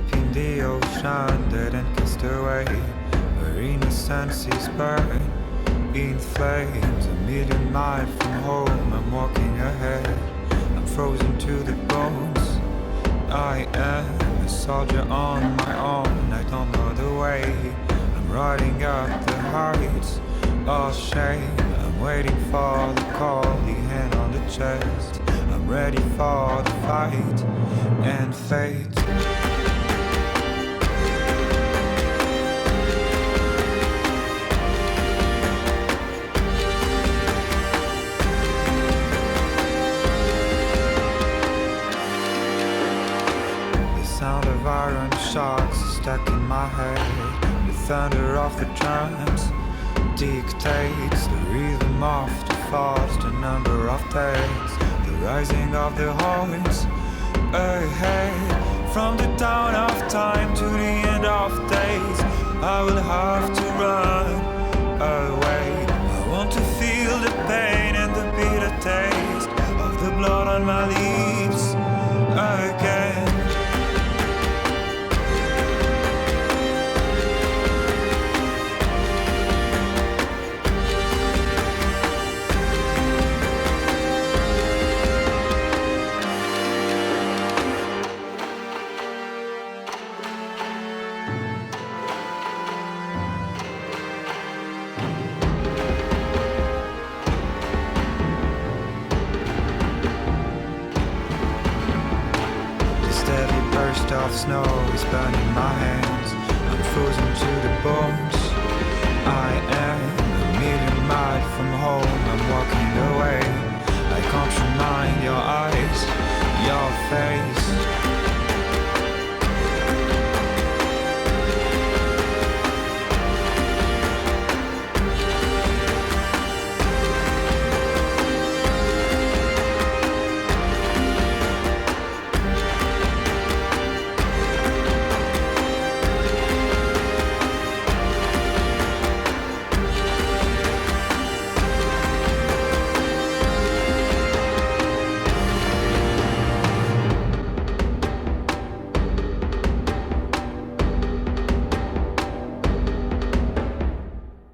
deep in the ocean, dead and cast away, where innocence is burned in flames. A million miles from home, I'm walking ahead, I'm frozen to the bones. I am a soldier on my own, I don't know the way, I'm riding up the heights of shame. I'm waiting for the call, the hand on the chest, I'm ready for the fight and fate. Sound of iron shots stuck in my head. The thunder of the drums dictates the rhythm of the thoughts, the number of days, the rising of the horns ahead. From the dawn of time to the end of days, I will have to run away. I want to feel the pain and the bitter taste of the blood on my lips again. Burst of snow is burning my hands, I'm frozen to the bones. I am a million miles from home, I'm walking away, I can't remind your eyes, your face.